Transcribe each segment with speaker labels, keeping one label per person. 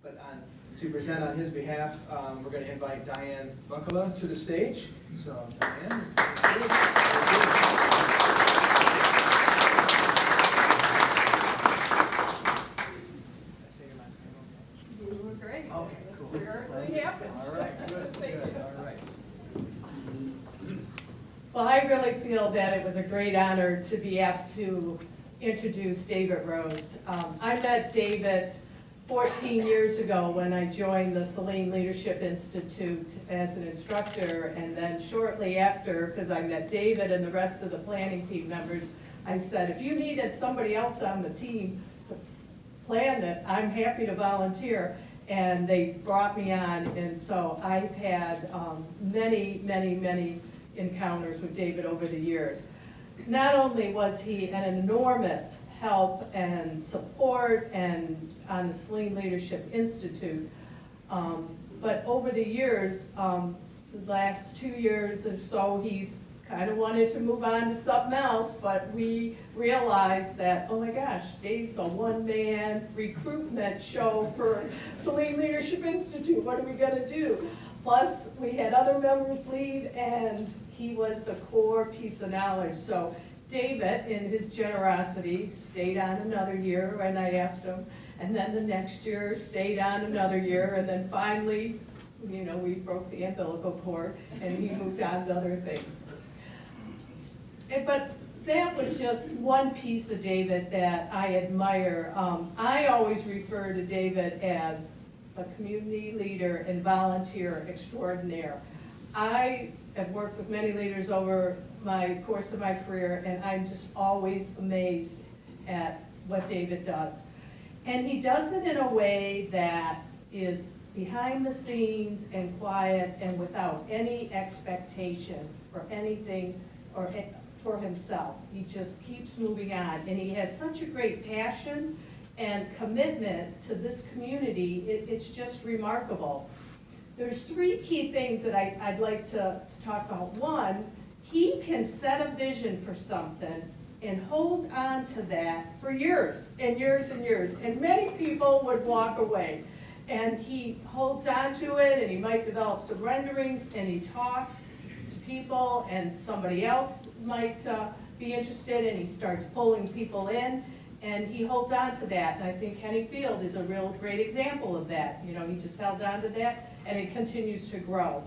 Speaker 1: But to present on his behalf, we're going to invite Dianne Mukkala to the stage. So, Dianne.
Speaker 2: You were great.
Speaker 1: Okay, cool.
Speaker 2: Really happens.
Speaker 1: All right, good, all right.
Speaker 2: Well, I really feel that it was a great honor to be asked to introduce David Rhoads. I met David 14 years ago when I joined the Saline Leadership Institute as an instructor, and then shortly after, because I met David and the rest of the planning team members, I said, if you needed somebody else on the team to plan it, I'm happy to volunteer. And they brought me on, and so I've had many encounters with David over the years. Not only was he an enormous help and support and on the Saline Leadership Institute, but over the years, the last 2 years or so, he's kind of wanted to move on to something else, but we realized that, oh my gosh, Dave's a one-man recruitment show for Saline Leadership Institute. What are we gonna do? Plus, we had other members leave, and he was the core piece of knowledge. So David, in his generosity, stayed on another year when I asked him, and then the next year stayed on another year, and then finally, you know, we broke the umbilical cord, and he moved on to other things. But that was just one piece of David that I admire. I always refer to David as a community leader and volunteer extraordinaire. I have worked with many leaders over my course of my career, and I'm just always amazed at what David does. And he does it in a way that is behind the scenes and quiet and without any expectation for anything or for himself. He just keeps moving on, and he has such a great passion and commitment to this community. It's just remarkable. There's three key things that I'd like to talk about. One, he can set a vision for something and hold on to that for years and years and years. And many people would walk away. And he holds on to it, and he might develop some renderings, and he talks to people, and somebody else might be interested, and he starts pulling people in, and he holds on to that. And I think Henny Field is a real great example of that. You know, he just held on to that, and it continues to grow.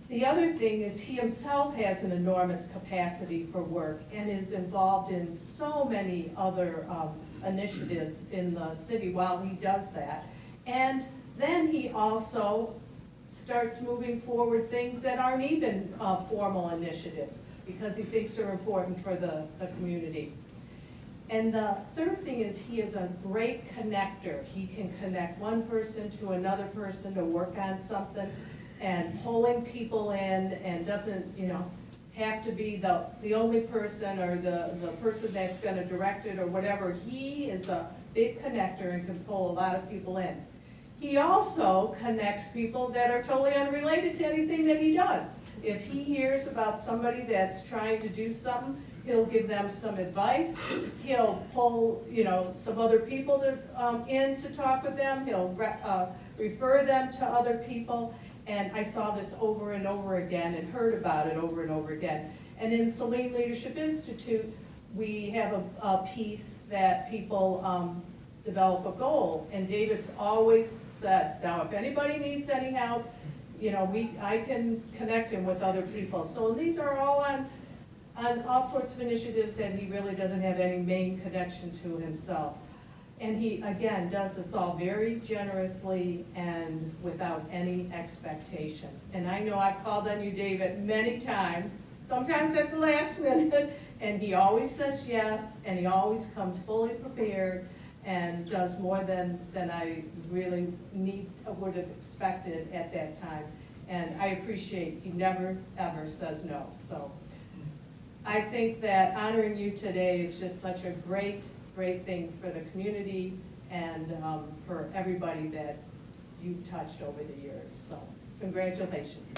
Speaker 2: The other thing is he himself has an enormous capacity for work and is involved in so many other initiatives in the city while he does that. And then he also starts moving forward things that aren't even formal initiatives because he thinks they're important for the community. And the third thing is he is a great connector. He can connect one person to another person to work on something, and pulling people in, and doesn't, you know, have to be the only person or the person that's going to direct it or whatever. He is a big connector and can pull a lot of people in. He also connects people that are totally unrelated to anything that he does. If he hears about somebody that's trying to do something, he'll give them some advice. He'll pull, you know, some other people in to talk with them. He'll refer them to other people. And I saw this over and over again and heard about it over and over again. And in Saline Leadership Institute, we have a piece that people develop a goal. And David's always said, now if anybody needs any help, you know, I can connect him with other people. So these are all on all sorts of initiatives, and he really doesn't have any main connection to himself. And he, again, does this all very generously and without any expectation. And I know I've called on you, David, many times, sometimes at the last minute, and he always says yes, and he always comes fully prepared and does more than I really would have expected at that time. And I appreciate he never, ever says no. So I think that honoring you today is just such a great thing for the community and for everybody that you've touched over the years. So congratulations.